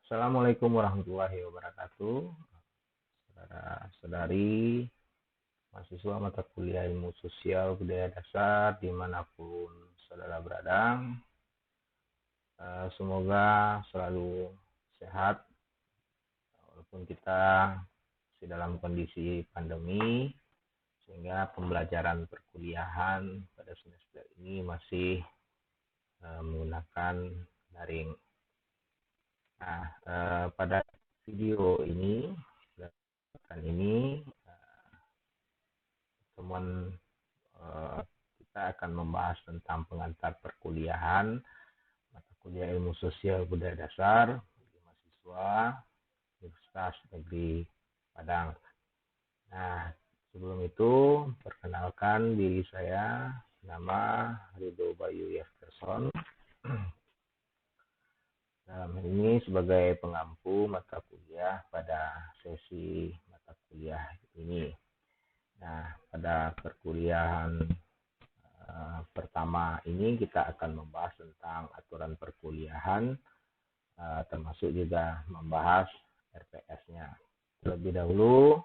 Assalamualaikum warahmatullahi wabarakatuh. Saudara-saudari, mahasiswa mata kuliah ilmu sosial budaya dasar dimanapun saudara berada. Semoga selalu sehat walaupun kita masih dalam kondisi pandemi, sehingga pembelajaran perkuliahan pada semester ini masih menggunakan daring. Nah, pada video ini teman kita akan membahas tentang pengantar perkuliahan mata kuliah ilmu sosial budaya dasar bagi mahasiswa Universitas Negeri Padang. Nah, sebelum itu perkenalkan diri saya, nama Ridho Bayu Yefterson. Dalam hal ini sebagai pengampu mata kuliah pada sesi mata kuliah ini. Nah, pada perkuliahan pertama ini kita akan membahas tentang aturan perkuliahan, termasuk juga membahas RPS-nya. Terlebih dahulu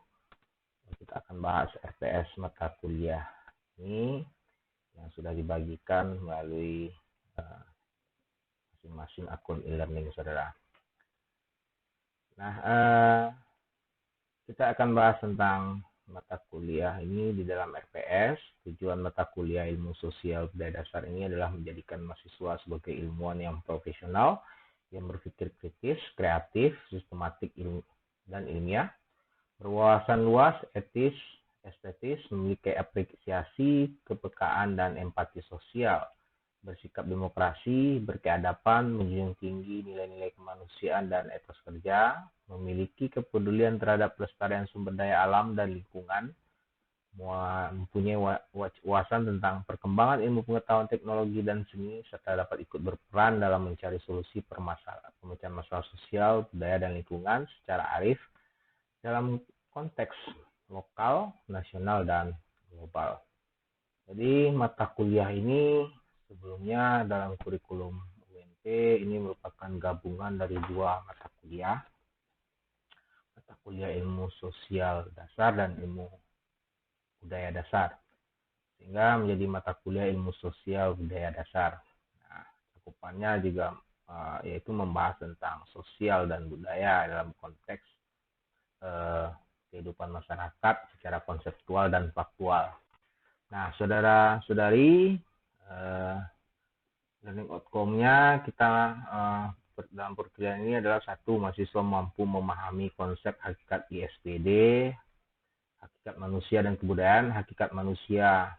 kita akan bahas RPS mata kuliah ini yang sudah dibagikan melalui masing-masing akun e-learning saudara. Nah, kita akan bahas tentang mata kuliah ini di dalam RPS. Tujuan mata kuliah ilmu sosial budaya dasar ini adalah menjadikan mahasiswa sebagai ilmuwan yang profesional, yang berpikir kritis, kreatif, sistematik dan ilmiah, berwawasan luas, etis, estetis, memiliki apresiasi, kepekaan, dan empati sosial, bersikap demokrasi, berkeadapan, menjunjung tinggi nilai-nilai kemanusiaan dan etos kerja, memiliki kepedulian terhadap pelestarian sumber daya alam dan lingkungan, mempunyai wawasan tentang perkembangan ilmu pengetahuan teknologi dan seni, serta dapat ikut berperan dalam mencari solusi pemecahan masalah sosial, budaya, dan lingkungan secara arif dalam konteks lokal, nasional, dan global. Jadi mata kuliah ini sebelumnya dalam kurikulum UNT ini merupakan gabungan dari dua mata kuliah ilmu sosial dasar dan ilmu budaya dasar, sehingga menjadi mata kuliah ilmu sosial budaya dasar. Nah, cakupannya juga yaitu membahas tentang sosial dan budaya dalam konteks kehidupan masyarakat secara konseptual dan faktual. Nah, saudara-saudari, learning outcome-nya kita dalam perkuliahan ini adalah satu, mahasiswa mampu memahami konsep hakikat ISPD, hakikat manusia dan kebudayaan, hakikat manusia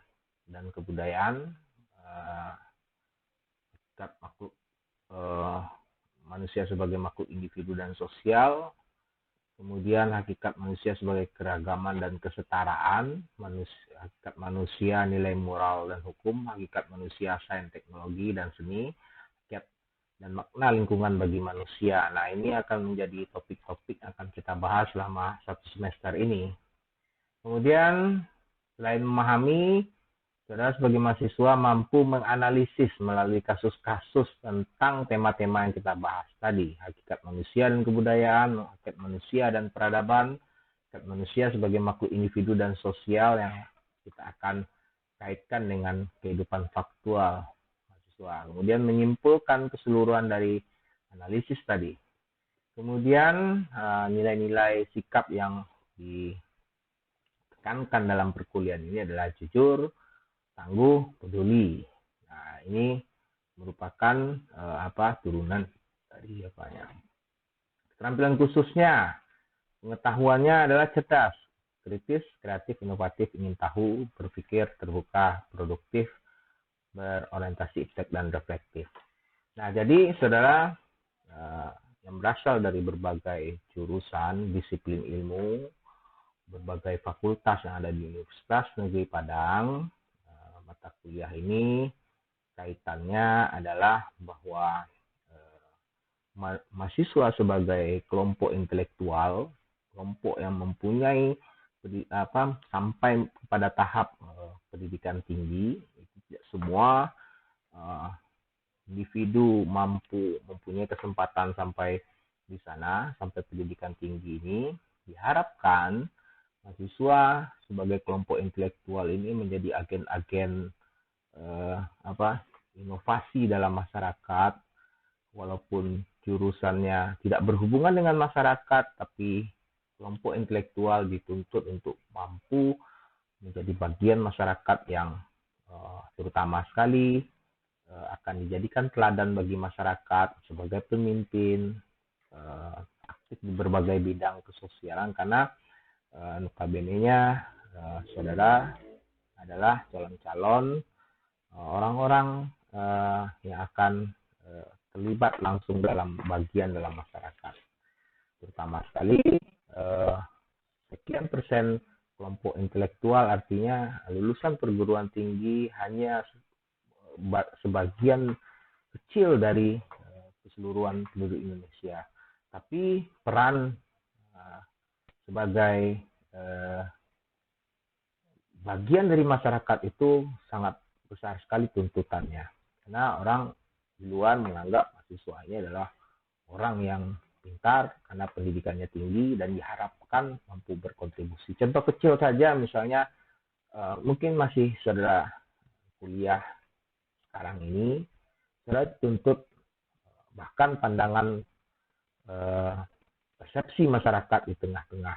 dan kebudayaan, hakikat makhluk manusia sebagai makhluk individu dan sosial, kemudian hakikat manusia sebagai keragaman dan kesetaraan, hakikat manusia nilai moral dan hukum, hakikat manusia sains teknologi dan seni, hakikat dan makna lingkungan bagi manusia. Nah, ini akan menjadi topik-topik yang akan kita bahas selama satu semester ini. Kemudian, selain memahami, saudara sebagai mahasiswa mampu menganalisis melalui kasus-kasus tentang tema-tema yang kita bahas tadi. Hakikat manusia dan kebudayaan, hakikat manusia dan peradaban, hakikat manusia sebagai makhluk individu dan sosial yang kita akan kaitkan dengan kehidupan faktual mahasiswa. Kemudian menyimpulkan keseluruhan dari analisis tadi. Kemudian nilai-nilai sikap yang ditekankan dalam perkuliahan ini adalah jujur, tangguh, peduli. Nah, ini merupakan turunan dari keterampilan khususnya. Pengetahuannya adalah cerdas, kritis, kreatif, inovatif, ingin tahu, berpikir, terbuka, produktif, berorientasi estetik dan reflektif. Nah, jadi saudara yang berasal dari berbagai jurusan, disiplin ilmu, berbagai fakultas yang ada di Universitas Negeri Padang, mata kuliah ini kaitannya adalah bahwa mahasiswa sebagai kelompok intelektual, kelompok yang mempunyai sampai pada tahap pendidikan tinggi, tidak semua individu mampu mempunyai kesempatan sampai di sana sampai pendidikan tinggi ini, diharapkan mahasiswa sebagai kelompok intelektual ini menjadi agen-agen inovasi dalam masyarakat, walaupun jurusannya tidak berhubungan dengan masyarakat, tapi kelompok intelektual dituntut untuk mampu menjadi bagian masyarakat yang terutama sekali akan dijadikan teladan bagi masyarakat sebagai pemimpin, aktif di berbagai bidang kesosialan, karena notabene-nya saudara adalah calon-calon orang-orang yang akan terlibat langsung dalam bagian dalam masyarakat. Terutama sekali sekian persen kelompok intelektual, artinya lulusan perguruan tinggi hanya sebagian kecil dari keseluruhan penduduk Indonesia. Tapi peran sebagai bagian dari masyarakat itu sangat besar sekali tuntutannya. Karena orang di luar menganggap mahasiswa ini adalah orang yang pintar karena pendidikannya tinggi dan diharapkan mampu berkontribusi. Contoh kecil saja, misalnya mungkin masih saudara kuliah sekarang ini, saudara tuntut bahkan pandangan persepsi masyarakat di tengah-tengah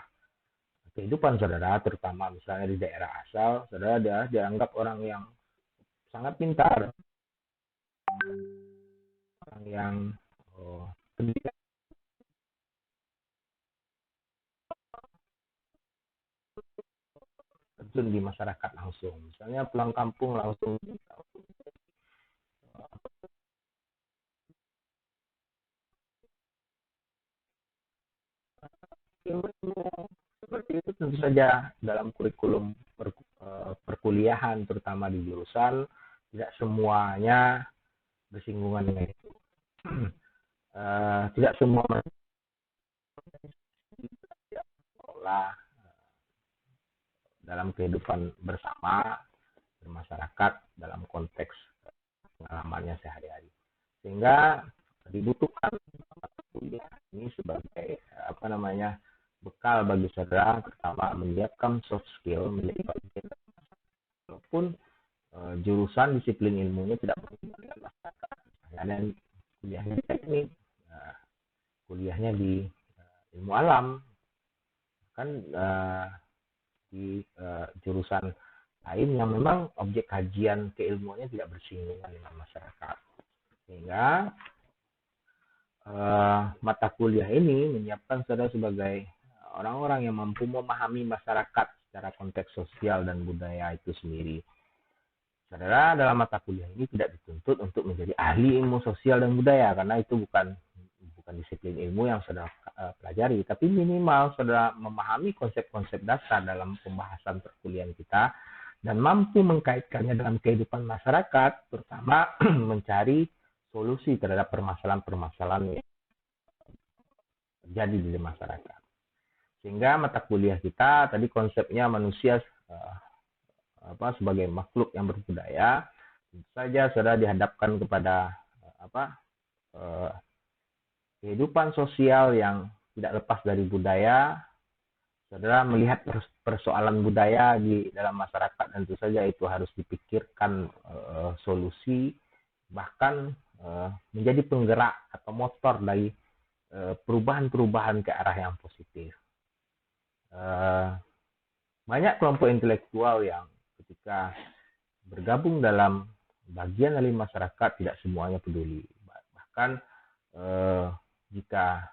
kehidupan saudara, terutama misalnya di daerah asal, saudara adalah dianggap orang yang sangat pintar, orang yang pendidikan terjun di masyarakat langsung. Misalnya pulang kampung langsung seperti itu. Tentu saja dalam kurikulum perkuliahan, terutama di jurusan, tidak semuanya bersinggungan dengan itu. Tidak semua sekolah dalam kehidupan bersama bermasyarakat dalam konteks pengalamannya sehari-hari, sehingga dibutuhkan kuliah ini sebagai bekal bagi saudara, pertama menyiapkan soft skill menjadi bagian, walaupun jurusan disiplin ilmunya tidak berhubungan dengan masyarakat. Dan kuliahnya teknik, kuliahnya di ilmu alam, kan di jurusan lain yang memang objek kajian keilmuannya tidak bersinggungan dengan masyarakat, sehingga mata kuliah ini menyiapkan saudara sebagai orang-orang yang mampu memahami masyarakat secara konteks sosial dan budaya itu sendiri. Saudara dalam mata kuliah ini tidak dituntut untuk menjadi ahli ilmu sosial dan budaya, karena itu bukan disiplin ilmu yang saudara pelajari, tapi minimal saudara memahami konsep-konsep dasar dalam pembahasan perkuliahan kita dan mampu mengkaitkannya dalam kehidupan masyarakat, terutama mencari solusi terhadap permasalahan-permasalahan yang terjadi di masyarakat. Sehingga mata kuliah kita tadi konsepnya manusia sebagai makhluk yang berbudaya, tentu saja saudara dihadapkan kepada kehidupan sosial yang tidak lepas dari budaya. Saudara melihat persoalan budaya di dalam masyarakat, tentu saja itu harus dipikirkan solusi, bahkan menjadi penggerak atau motor dari perubahan-perubahan ke arah yang positif. Banyak kelompok intelektual yang ketika bergabung dalam bagian dari masyarakat tidak semuanya peduli. Bahkan jika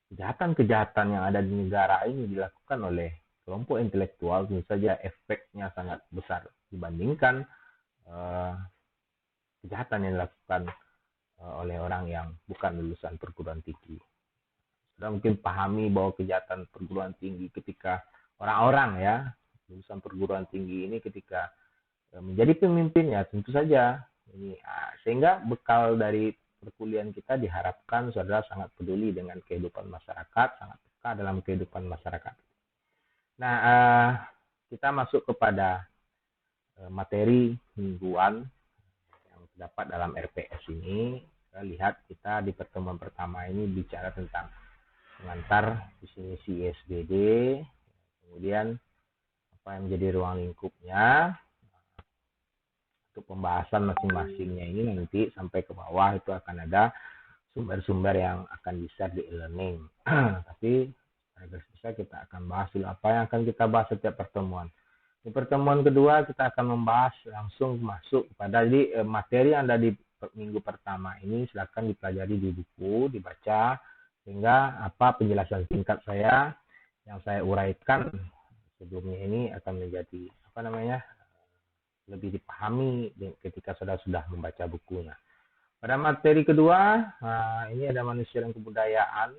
kejahatan-kejahatan yang ada di negara ini dilakukan oleh kelompok intelektual, tentu saja efeknya sangat besar dibandingkan kejahatan yang dilakukan oleh orang yang bukan lulusan perguruan tinggi. Sudah mungkin pahami bahwa kejahatan perguruan tinggi ketika orang-orang ya lulusan perguruan tinggi ini ketika menjadi pemimpin, ya tentu saja ini sehingga bekal dari perkuliahan kita diharapkan saudara sangat peduli dengan kehidupan masyarakat, sangat peka dalam kehidupan masyarakat. Nah, kita masuk kepada materi mingguan yang terdapat dalam RPS ini. lihat kita di pertemuan pertama ini bicara tentang pengantar visi misi ISBD, kemudian apa yang menjadi ruang lingkupnya. Untuk pembahasan masing-masingnya ini nanti sampai ke bawah itu akan ada sumber-sumber yang akan di-share di e-learning. Tapi agar bisa kita akan bahas dulu apa yang akan kita bahas setiap pertemuan. Di pertemuan kedua kita akan membahas langsung masuk pada materi yang ada di minggu pertama ini, silakan dipelajari di buku, dibaca, sehingga apa penjelasan singkat saya yang saya uraikan sebelumnya ini akan menjadi lebih dipahami ketika sudah membaca bukunya. Pada materi kedua, ini ada manusia dan kebudayaan.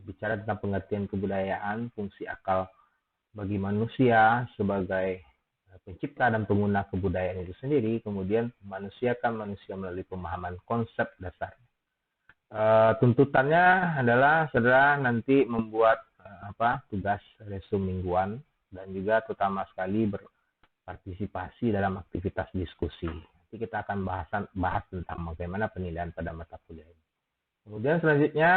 Bicara tentang pengertian kebudayaan, fungsi akal bagi manusia sebagai pencipta dan pengguna kebudayaan itu sendiri, kemudian manusiakan manusia melalui pemahaman konsep dasar. Tuntutannya adalah saudara nanti membuat tugas resume mingguan dan juga terutama sekali partisipasi dalam aktivitas diskusi. Nanti kita akan bahas tentang bagaimana penilaian pada mata kuliah ini. Kemudian selanjutnya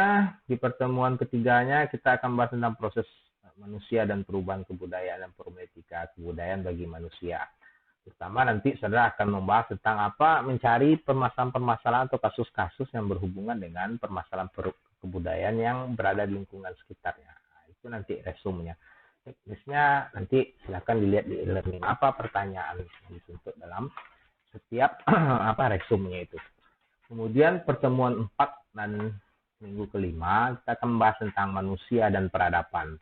di pertemuan ketiganya kita akan bahas tentang proses manusia dan perubahan kebudayaan dan problematika kebudayaan bagi manusia. Terutama nanti saudara akan membahas tentang mencari permasalahan-permasalahan atau kasus-kasus yang berhubungan dengan permasalahan kebudayaan yang berada di lingkungan sekitarnya. Nah, itu nanti resumenya. Teknisnya nanti silakan dilihat di e-learning apa pertanyaan yang dituntut dalam setiap resumenya itu. Kemudian pertemuan 4 dan minggu kelima kita akan membahas tentang manusia dan peradaban.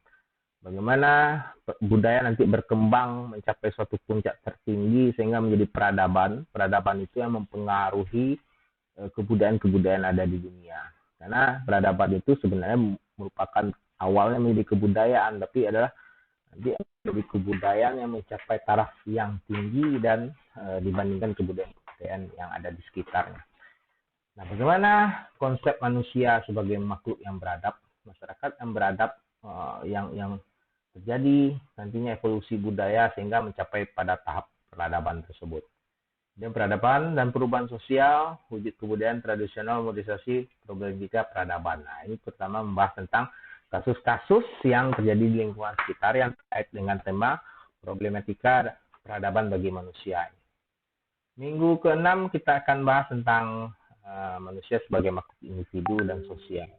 Bagaimana budaya nanti berkembang mencapai suatu puncak tertinggi sehingga menjadi peradaban. Peradaban itu yang mempengaruhi kebudayaan-kebudayaan ada di dunia. Karena peradaban itu sebenarnya merupakan awalnya menjadi kebudayaan, tapi adalah dari kebudayaan yang mencapai taraf yang tinggi dan dibandingkan kebudayaan yang ada di sekitarnya. Nah, bagaimana konsep manusia sebagai makhluk yang beradab, masyarakat yang beradab, yang terjadi nantinya evolusi budaya sehingga mencapai pada tahap peradaban tersebut. Dan peradaban dan perubahan sosial, wujud kebudayaan tradisional, modernisasi, problematika peradaban. Nah, ini pertama membahas tentang kasus-kasus yang terjadi di lingkungan sekitar yang terkait dengan tema problematika peradaban bagi manusia. Minggu ke-6 kita akan bahas tentang manusia sebagai makhluk individu dan sosial.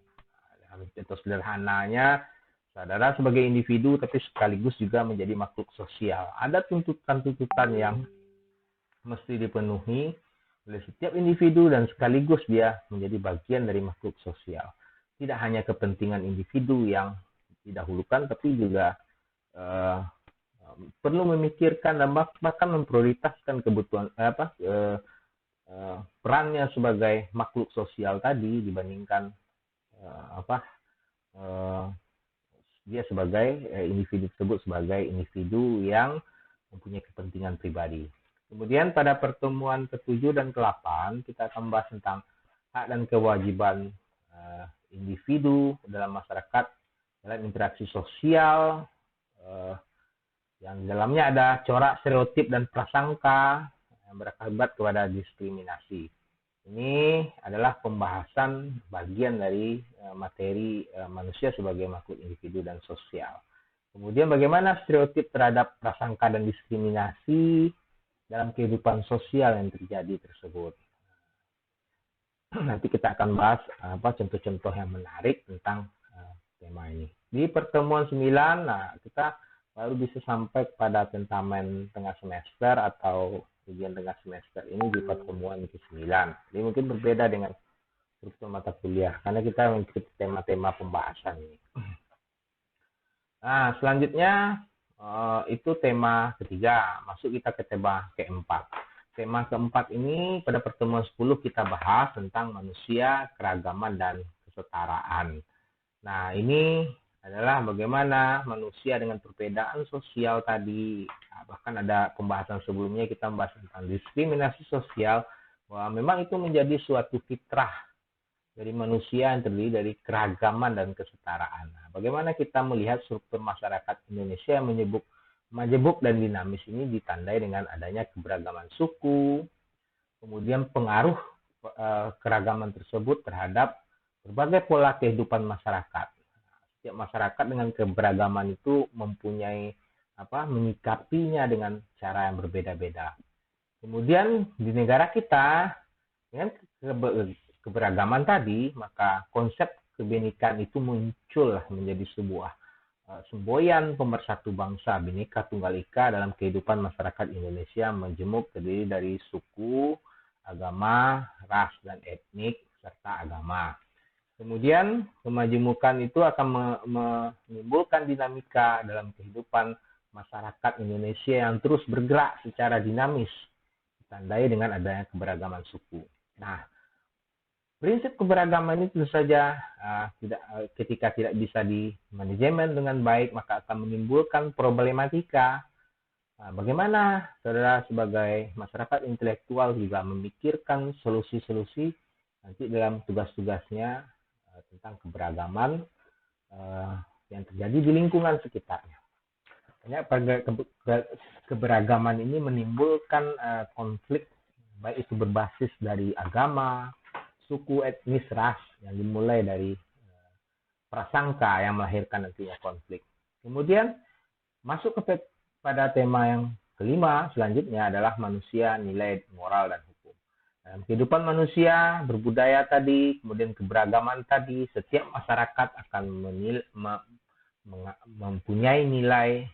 Contoh sederhananya, saudara sebagai individu tapi sekaligus juga menjadi makhluk sosial. Ada tuntutan-tuntutan yang mesti dipenuhi oleh setiap individu dan sekaligus dia menjadi bagian dari makhluk sosial. Tidak hanya kepentingan individu yang didahulukan, tapi juga perlu memikirkan dan bahkan memprioritaskan kebutuhan perannya sebagai makhluk sosial tadi dibandingkan dia sebagai individu tersebut sebagai individu yang mempunyai kepentingan pribadi. Kemudian pada pertemuan ke-7 dan ke-8 kita akan membahas tentang hak dan kewajiban individu dalam masyarakat dalam interaksi sosial yang di dalamnya ada corak stereotip dan prasangka yang berakibat kepada diskriminasi. Ini adalah pembahasan bagian dari materi manusia sebagai makhluk individu dan sosial. Kemudian bagaimana stereotip terhadap prasangka dan diskriminasi dalam kehidupan sosial yang terjadi tersebut. Nanti kita akan bahas contoh-contoh yang menarik tentang tema ini. Di pertemuan 9, kita baru bisa sampai pada tentamen tengah semester atau ujian tengah semester ini di pertemuan ke-9. Jadi mungkin berbeda dengan struktur mata kuliah karena kita mengikuti tema-tema pembahasan ini. Nah, selanjutnya itu tema ketiga. Masuk kita ke tema keempat. Tema keempat ini pada pertemuan 10 kita bahas tentang manusia, keragaman, dan kesetaraan. Nah, ini adalah bagaimana manusia dengan perbedaan sosial tadi. Bahkan ada pembahasan sebelumnya kita membahas tentang diskriminasi sosial, bahwa memang itu menjadi suatu fitrah dari manusia yang terdiri dari keragaman dan kesetaraan. Nah, bagaimana kita melihat struktur masyarakat Indonesia yang majemuk dan dinamis ini ditandai dengan adanya keberagaman suku, kemudian pengaruh keragaman tersebut terhadap berbagai pola kehidupan masyarakat. Setiap masyarakat dengan keberagaman itu mempunyai menyikapinya dengan cara yang berbeda-beda. Kemudian di negara kita dengan keberagaman tadi, maka konsep kebinekaan itu muncul menjadi sebuah semboyan pemersatu bangsa Bhinneka Tunggal Ika dalam kehidupan masyarakat Indonesia menjemuk terdiri dari suku, agama, ras, dan etnik, serta agama. Kemudian kemajemukan itu akan menimbulkan dinamika dalam kehidupan masyarakat Indonesia yang terus bergerak secara dinamis, ditandai dengan adanya keberagaman suku. Nah, prinsip keberagaman ini tentu saja ketika tidak bisa dimanajemen dengan baik, maka akan menimbulkan problematika. Bagaimana saudara sebagai masyarakat intelektual juga memikirkan solusi-solusi nanti dalam tugas-tugasnya tentang keberagaman yang terjadi di lingkungan sekitarnya. Keberagaman ini menimbulkan konflik, baik itu berbasis dari agama, suku, etnis, ras, yang dimulai dari prasangka yang melahirkan nantinya konflik. Kemudian masuk pada tema yang kelima selanjutnya adalah manusia, nilai, moral, dan hukum. Dalam kehidupan manusia, berbudaya tadi, kemudian keberagaman tadi, setiap masyarakat akan mempunyai nilai,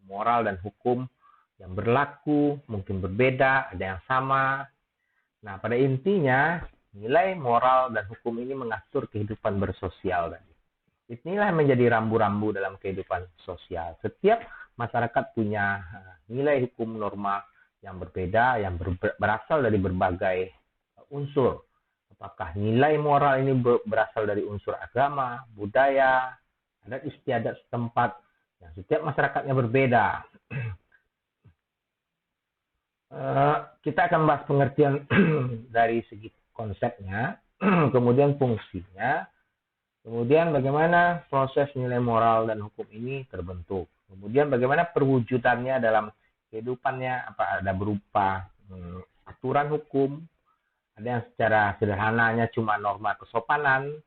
moral, dan hukum yang berlaku, mungkin berbeda, ada yang sama. Nah, pada intinya, nilai, moral, dan hukum ini mengatur kehidupan bersosial. Inilah yang menjadi rambu-rambu dalam kehidupan sosial. Setiap masyarakat punya nilai hukum norma yang berbeda, yang berasal dari berbagai unsur. Apakah nilai moral ini berasal dari unsur agama, budaya, adat istiadat setempat, yang setiap masyarakatnya berbeda. Kita akan bahas pengertian dari segi konsepnya, kemudian fungsinya, kemudian bagaimana proses nilai moral dan hukum ini terbentuk, kemudian bagaimana perwujudannya dalam kehidupannya, apa ada berupa aturan hukum, ada yang secara sederhananya cuma norma kesopanan,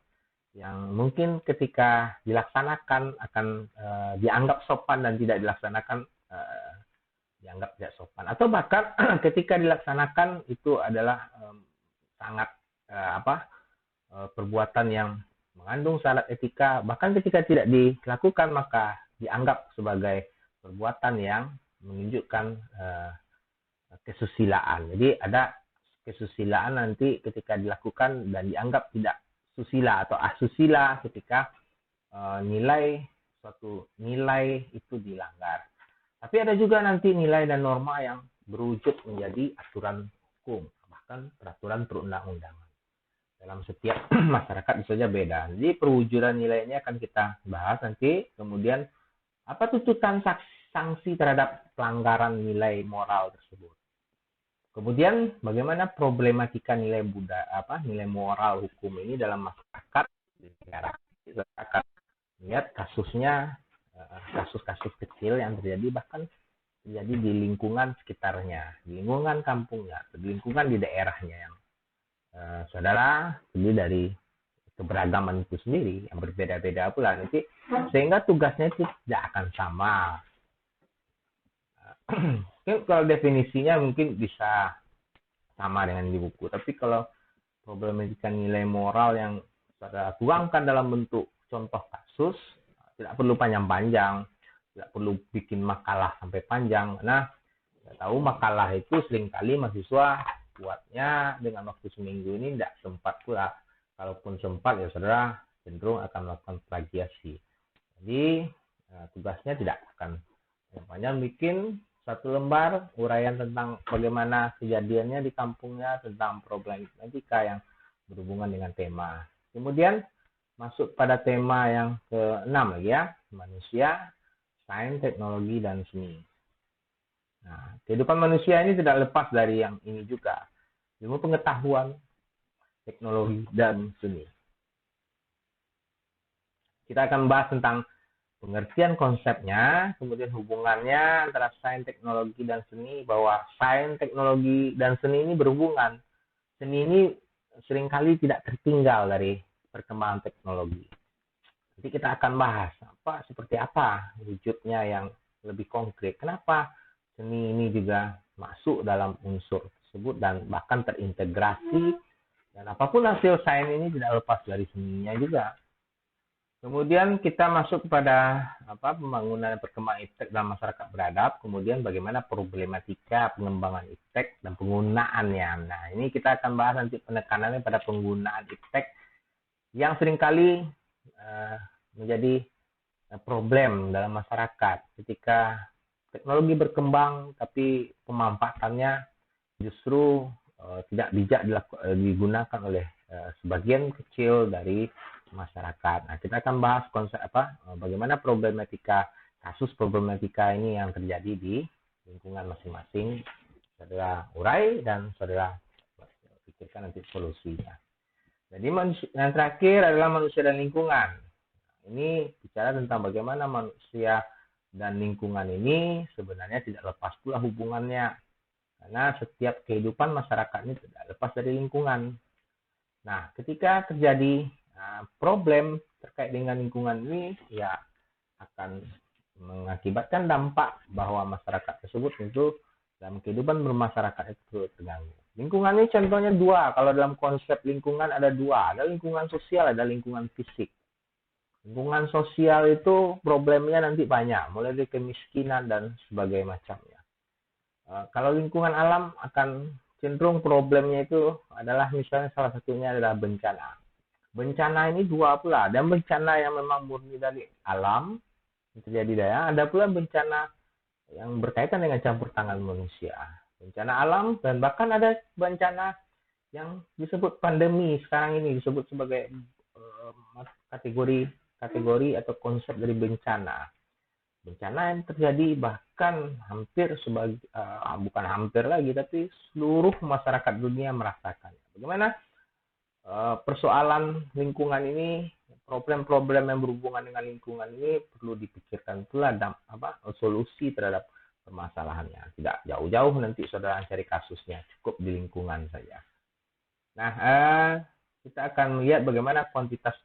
yang mungkin ketika dilaksanakan akan dianggap sopan dan tidak dilaksanakan dianggap tidak sopan, atau bahkan ketika dilaksanakan itu adalah sangat perbuatan yang mengandung syarat etika, bahkan ketika tidak dilakukan maka dianggap sebagai perbuatan yang menunjukkan kesusilaan. Jadi ada kesusilaan nanti ketika dilakukan dan dianggap tidak susila atau asusila ketika suatu nilai itu dilanggar. Tapi ada juga nanti nilai dan norma yang berwujud menjadi aturan hukum, bahkan peraturan perundang-undangan. Dalam setiap masyarakat bisa saja beda. Jadi perwujudan nilai ini akan kita bahas nanti. Kemudian apa tuntutan sanksi terhadap pelanggaran nilai moral tersebut. Kemudian bagaimana problematika nilai nilai moral hukum ini dalam masyarakat di negara. Kita akan lihat kasusnya, kasus-kasus kecil yang terjadi bahkan terjadi di lingkungan sekitarnya, di lingkungan kampungnya, di lingkungan di daerahnya yang saudara terdiri dari keberagaman itu sendiri yang berbeda-beda pula nanti, sehingga tugasnya itu tidak akan sama. Kalau definisinya mungkin bisa sama dengan di buku, tapi kalau problematika nilai moral yang saudara tuangkan dalam bentuk contoh kasus, tidak perlu panjang-panjang, tidak perlu bikin makalah sampai panjang. Nah, saya tahu makalah itu seringkali mahasiswa buatnya dengan waktu seminggu ini tidak sempat pula. Kalaupun sempat ya saudara cenderung akan melakukan plagiasi. Jadi tugasnya tidak akan panjang, bikin satu lembar uraian tentang bagaimana kejadiannya di kampungnya, tentang problematika yang berhubungan dengan tema. Kemudian masuk pada tema yang ke-6 lagi ya, manusia, sains, teknologi, dan seni. Nah, kehidupan manusia ini tidak lepas dari yang ini juga, ilmu pengetahuan, teknologi, dan seni. Kita akan bahas tentang pengertian konsepnya, kemudian hubungannya antara sains, teknologi, dan seni, bahwa sains, teknologi, dan seni ini berhubungan. Seni ini seringkali tidak tertinggal dari perkembangan teknologi. Nanti kita akan bahas seperti apa wujudnya yang lebih konkret. Kenapa seni ini juga masuk dalam unsur tersebut dan bahkan terintegrasi, dan apapun hasil sains ini tidak lepas dari seninya juga. Kemudian kita masuk kepada pembangunan perkembangan iptek dalam masyarakat beradab, kemudian bagaimana problematika pengembangan iptek dan penggunaannya. Nah, ini kita akan bahas nanti penekanannya pada penggunaan iptek yang seringkali menjadi problem dalam masyarakat ketika teknologi berkembang tapi pemanfaatannya justru tidak bijak digunakan oleh sebagian kecil dari masyarakat. Nah, kita akan bahas konsep bagaimana kasus problematika ini yang terjadi di lingkungan masing-masing. Saudara urai dan saudara pikirkan nanti solusinya. Jadi yang terakhir adalah manusia dan lingkungan. Ini bicara tentang bagaimana manusia dan lingkungan ini sebenarnya tidak lepas pula hubungannya. Karena setiap kehidupan masyarakat ini tidak lepas dari lingkungan. Nah, ketika terjadi problem terkait dengan lingkungan ini, ya akan mengakibatkan dampak bahwa masyarakat tersebut tentu dalam kehidupan bermasyarakat itu terganggu. Lingkungan ini contohnya dua. Kalau dalam konsep lingkungan ada dua. Ada lingkungan sosial, ada lingkungan fisik. Lingkungan sosial itu problemnya nanti banyak, mulai dari kemiskinan dan sebagainya macamnya. Kalau lingkungan alam akan cenderung problemnya itu adalah misalnya salah satunya adalah bencana. Bencana ini dua pula, ada bencana yang memang murni dari alam terjadi daya, ada pula bencana yang berkaitan dengan campur tangan manusia. Bencana alam dan bahkan ada bencana yang disebut pandemi sekarang ini disebut sebagai kategori atau konsep dari bencana. Bencana yang terjadi bahkan bukan hampir lagi, tapi seluruh masyarakat dunia merasakan. Bagaimana persoalan lingkungan ini, problem-problem yang berhubungan dengan lingkungan ini perlu dipikirkan pula solusi terhadap permasalahannya. Tidak jauh-jauh nanti saudara cari kasusnya, cukup di lingkungan saja. Nah, kita akan melihat bagaimana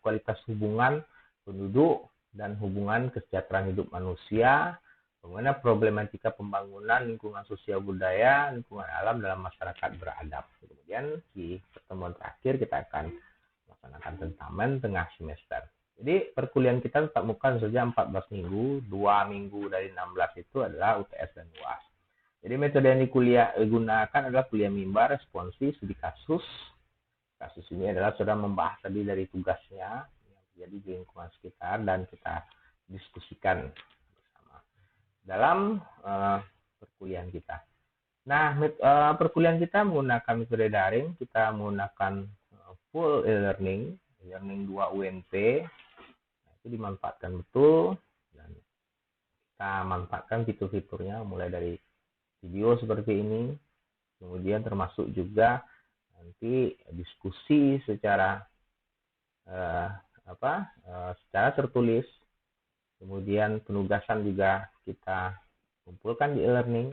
kualitas hubungan penduduk dan hubungan kesejahteraan hidup manusia, bagaimana problematika pembangunan lingkungan sosial budaya, lingkungan alam dalam masyarakat beradab. Kemudian di pertemuan terakhir kita akan melaksanakan tentamen tengah semester. Jadi perkuliahan kita tetap muka saja 14 minggu, 2 minggu dari 16 itu adalah UTS dan UAS. Jadi metode yang digunakan adalah kuliah mimbar, responsif, studi kasus. Kasus ini adalah sudah membahas tadi dari tugasnya jadi di lingkungan sekitar dan kita diskusikan bersama dalam perkuliahan kita. Nah, perkuliahan kita menggunakan metode daring, kita menggunakan full e-learning 2 UNT, itu dimanfaatkan betul dan kita manfaatkan fitur-fiturnya mulai dari video seperti ini, kemudian termasuk juga nanti diskusi secara secara tertulis, kemudian penugasan juga kita kumpulkan di e-learning.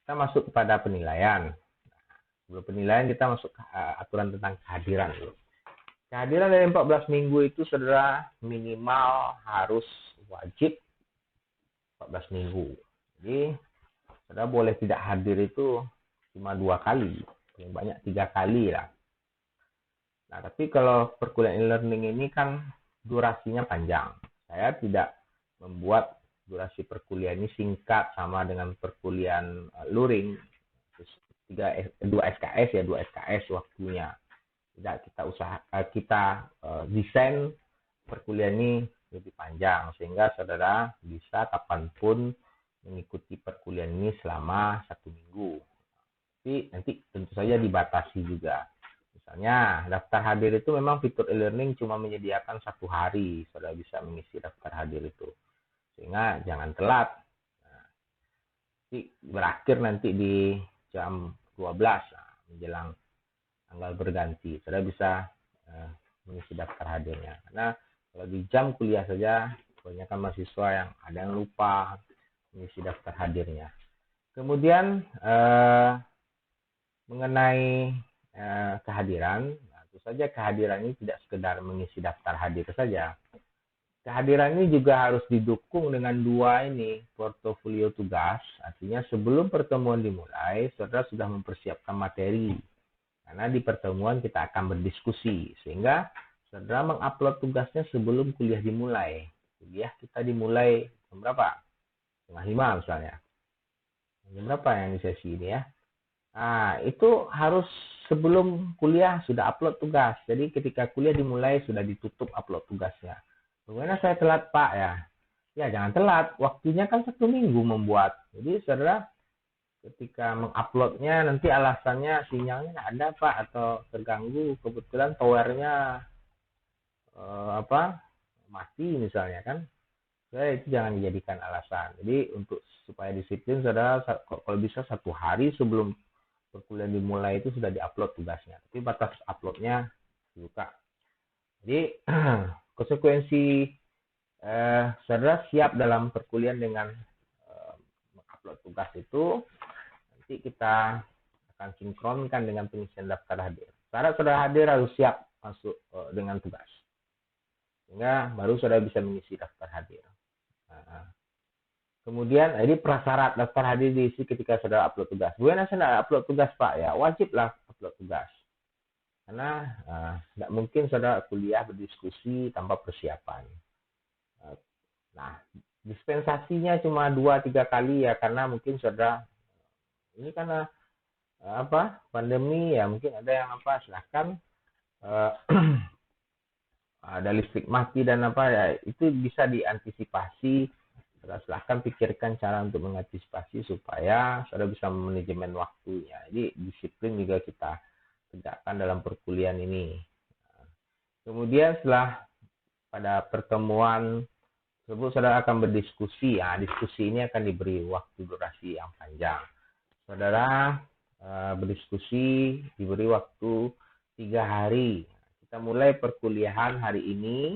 Kita masuk kepada penilaian. Sebelum penilaian kita masuk ke aturan tentang kehadiran. Kehadiran dari 14 minggu itu saudara minimal harus wajib 14 minggu. Jadi saudara boleh tidak hadir itu cuma 2 kali, yang banyak 3 kali lah. Nah, tapi kalau perkuliahan e-learning ini kan durasinya panjang. Saya tidak membuat durasi perkuliahan ini singkat sama dengan perkuliahan luring. 2 SKS waktunya. Tidak kita desain perkuliahan ini lebih panjang sehingga saudara bisa kapanpun mengikuti perkuliahan ini selama 1 minggu. Tapi nanti tentu saja dibatasi juga. Misalnya, daftar hadir itu memang fitur e-learning cuma menyediakan 1 hari, saudara bisa mengisi daftar hadir itu. Sehingga jangan telat. Nah, berakhir nanti di jam 12, menjelang tanggal berganti. Saudara bisa mengisi daftar hadirnya. Karena kalau di jam kuliah saja, kebanyakan mahasiswa yang ada yang lupa mengisi daftar hadirnya. Kemudian, mengenai kehadiran. Nah, tentu saja kehadiran ini tidak sekedar mengisi daftar hadir saja. Kehadiran ini juga harus didukung dengan dua ini, portofolio tugas. Artinya sebelum pertemuan dimulai, saudara sudah mempersiapkan materi. Karena di pertemuan kita akan berdiskusi, sehingga saudara mengupload tugasnya sebelum kuliah dimulai. Kuliah kita dimulai jam berapa? 4:30 misalnya. Jam berapa yang di sesi ini ya? Nah, itu harus sebelum kuliah sudah upload tugas. Jadi ketika kuliah dimulai sudah ditutup upload tugasnya. Bagaimana saya telat Pak ya? Ya jangan telat, waktunya kan 1 minggu membuat. Jadi saudara ketika menguploadnya nanti alasannya sinyalnya nggak ada Pak atau terganggu, kebetulan towernya mati misalnya kan. Saya itu jangan dijadikan alasan. Jadi untuk supaya disiplin saudara kalau bisa 1 hari sebelum perkuliahan dimulai itu sudah diupload tugasnya. Tapi batas uploadnya dibuka. Jadi konsekuensi saudara siap dalam perkuliahan dengan mengupload tugas itu nanti kita akan sinkronkan dengan pengisian daftar hadir. Syarat saudara hadir harus siap masuk dengan tugas. Sehingga baru saudara bisa mengisi daftar hadir. Nah, kemudian ini prasyarat daftar hadir diisi ketika saudara upload tugas. Bukan saudara upload tugas Pak ya, wajiblah upload tugas. Karena tidak mungkin saudara kuliah berdiskusi tanpa persiapan. Nah, dispensasinya cuma 2-3 kali ya, karena mungkin saudara ini karena pandemi ya, mungkin ada yang silahkan ada listrik mati dan ya, itu bisa diantisipasi. Silahkan pikirkan cara untuk mengantisipasi supaya saudara bisa manajemen waktunya. Jadi disiplin juga kita tegakkan dalam perkuliahan ini. Kemudian setelah pada pertemuan tersebut saudara akan berdiskusi. Ya, diskusi ini akan diberi waktu durasi yang panjang. Saudara berdiskusi diberi waktu 3 hari. Kita mulai perkuliahan hari ini.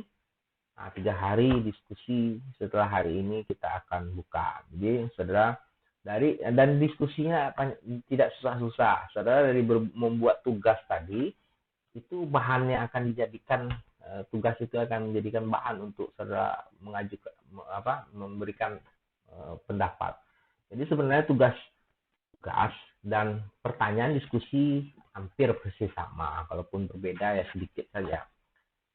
3 hari diskusi, setelah hari ini kita akan buka. Jadi saudara dan diskusinya tidak susah-susah. Saudara dari membuat tugas tadi itu bahannya akan dijadikan tugas itu akan menjadikan bahan untuk saudara mengajukan memberikan pendapat. Jadi sebenarnya tugas dan pertanyaan diskusi hampir persis sama, kalaupun berbeda ya sedikit saja.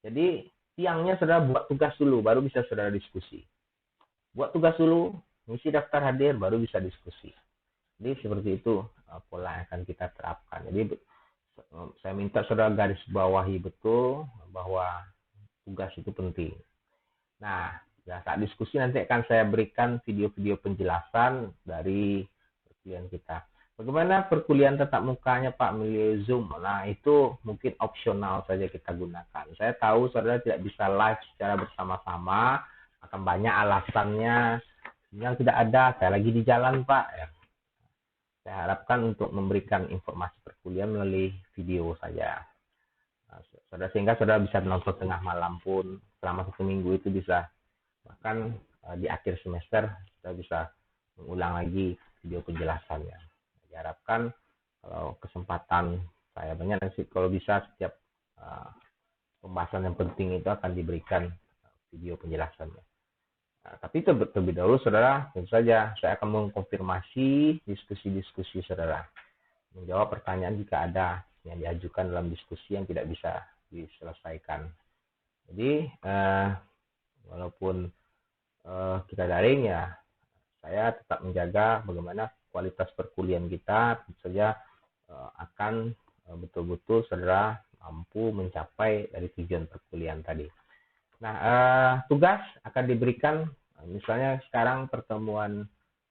Jadi siangnya saudara buat tugas dulu, baru bisa saudara diskusi. Buat tugas dulu, ngisi daftar hadir, baru bisa diskusi. Jadi seperti itu pola yang akan kita terapkan. Jadi saya minta saudara garis bawahi betul bahwa tugas itu penting. Nah, saat diskusi nanti akan saya berikan video-video penjelasan dari perkuliahan kita. Bagaimana perkuliahan tatap mukanya Pak melalui Zoom? Nah, itu mungkin opsional saja kita gunakan. Saya tahu saudara tidak bisa live secara bersama-sama, akan banyak alasannya. Yang tidak ada, saya lagi di jalan Pak. Ya. Saya harapkan untuk memberikan informasi perkuliahan melalui video saja. Nah, sehingga saudara bisa menonton tengah malam pun selama 1 minggu itu bisa. Bahkan di akhir semester kita bisa mengulang lagi video penjelasannya. Diharapkan kalau kesempatan saya banyak nanti kalau bisa setiap pembahasan yang penting itu akan diberikan video penjelasannya. Nah, tapi terlebih dahulu saudara, tentu saja saya akan mengkonfirmasi diskusi-diskusi saudara, menjawab pertanyaan jika ada yang diajukan dalam diskusi yang tidak bisa diselesaikan. Jadi walaupun kita daring ya, saya tetap menjaga bagaimana kualitas perkuliahan kita tentu saja akan betul-betul saudara mampu mencapai dari tujuan perkuliahan tadi. Nah, tugas akan diberikan misalnya sekarang pertemuan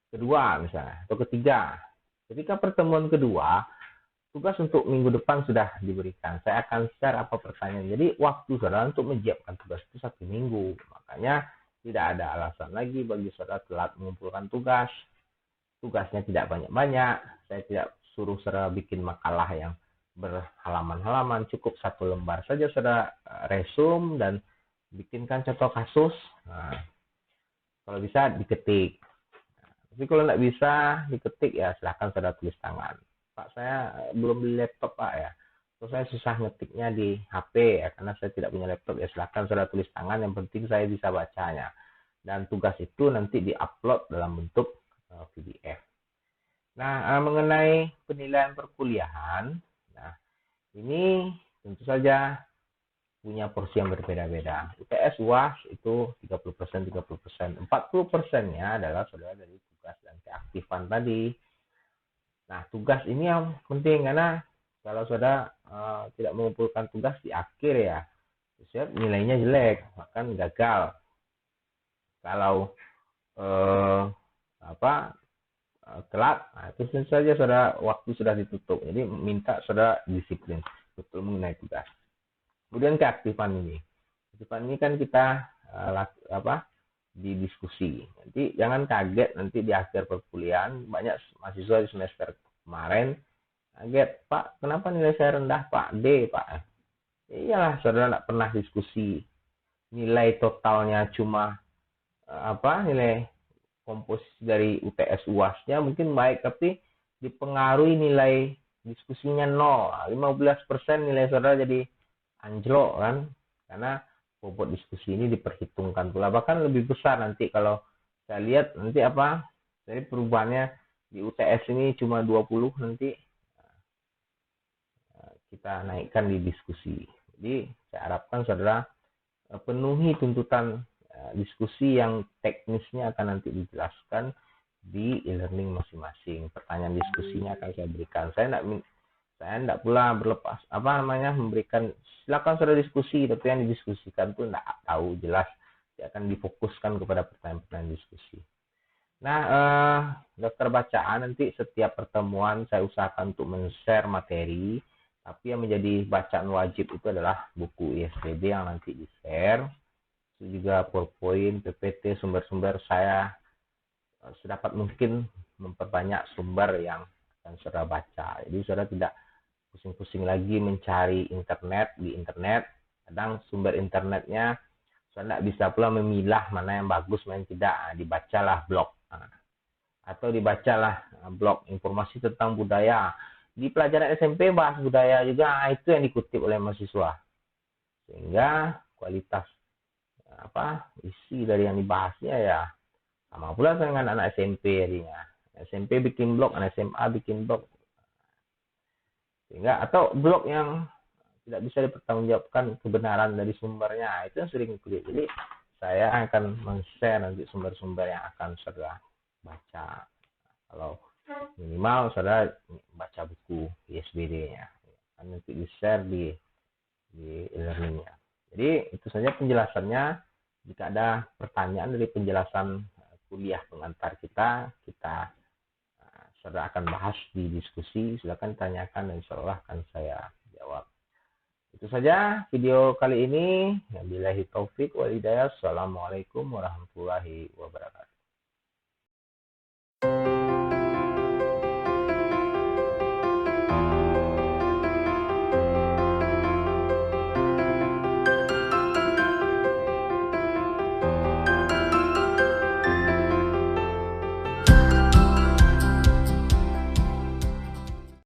kedua misalnya atau ketiga. Ketika pertemuan kedua, tugas untuk minggu depan sudah diberikan. Saya akan share apa pertanyaan. Jadi waktu saudara untuk menyiapkan tugas itu 1 minggu. Makanya tidak ada alasan lagi bagi saudara telat mengumpulkan tugas. Tugasnya tidak banyak-banyak. Saya tidak suruh saudara bikin makalah yang berhalaman-halaman. Cukup 1 lembar saja saudara resume dan bikinkan contoh kasus. Nah, kalau bisa diketik. Tapi kalau nggak bisa diketik ya silahkan saudara tulis tangan. Pak saya belum beli laptop Pak ya. Terus saya susah ngetiknya di HP ya, karena saya tidak punya laptop. Ya silakan saudara tulis tangan, yang penting saya bisa bacanya. Dan tugas itu nanti diupload dalam bentuk PDF. Nah, mengenai penilaian perkuliahan, nah ini tentu saja punya porsi yang berbeda-beda. UTS UAS itu 30%, 30%. 40%-nya adalah saudara dari tugas dan keaktifan tadi. Nah, tugas ini yang penting, karena kalau saudara tidak mengumpulkan tugas di akhir ya, siap nilainya jelek, bahkan gagal. Kalau telat, nah itu tentu saja saudara waktu sudah ditutup. Jadi minta saudara disiplin betul mengenai tugas. Kemudian keaktifan ini. Keaktifan ini kan kita di diskusi. Nanti jangan kaget nanti di akhir perkuliahan banyak mahasiswa di semester kemarin kaget, Pak, kenapa nilai saya rendah, Pak? D, Pak. Iyalah, saudara tidak pernah diskusi. Nilai totalnya cuma nilai komposisi dari UTS UAS-nya mungkin baik, tapi dipengaruhi nilai diskusinya 0. 15% nilai saudara jadi anjlok kan, karena bobot diskusi ini diperhitungkan pula. Bahkan lebih besar nanti kalau saya lihat nanti jadi perubahannya di UTS ini cuma 20, nanti kita naikkan di diskusi. Jadi saya harapkan saudara penuhi tuntutan diskusi yang teknisnya akan nanti dijelaskan di e-learning masing-masing. Pertanyaan diskusinya akan saya berikan. Saya tidak pula berlepas memberikan silakan saudara diskusi, tapi yang didiskusikan itu tidak tahu jelas. Dia akan difokuskan kepada pertanyaan-pertanyaan diskusi. Nah, daftar bacaan nanti setiap pertemuan saya usahakan untuk men-share materi, tapi yang menjadi bacaan wajib itu adalah buku ISBD yang nanti di-share. Itu juga PowerPoint, PPT, sumber-sumber saya sedapat mungkin memperbanyak sumber yang akan saudara baca. Jadi saudara tidak pusing-pusing lagi mencari di internet. Kadang sumber internetnya saudara tidak bisa pula memilah mana yang bagus, mana yang tidak. Dibacalah blog. Atau dibacalah blog informasi tentang budaya. Di pelajaran SMP bahas budaya juga, itu yang dikutip oleh mahasiswa. Sehingga kualitas isi dari yang dibahasnya ya sama pula dengan anak SMP jadinya. SMP bikin blog, anak SMA bikin blog. Sehingga atau blog yang tidak bisa dipertanggungjawabkan kebenaran dari sumbernya, itu yang sering dikutip. Jadi saya akan men-share nanti sumber-sumber yang akan saudara baca. Kalau minimal saudara baca buku ISBD-nya, nanti di-share di e-learning-nya. Jadi itu saja penjelasannya. Jika ada pertanyaan dari penjelasan kuliah pengantar kita saudara akan bahas di diskusi. Silakan tanyakan dan insyaallah akan saya jawab. Itu saja video kali ini. Wabillahi taufik wal hidayah. Assalamualaikum warahmatullahi wabarakatuh.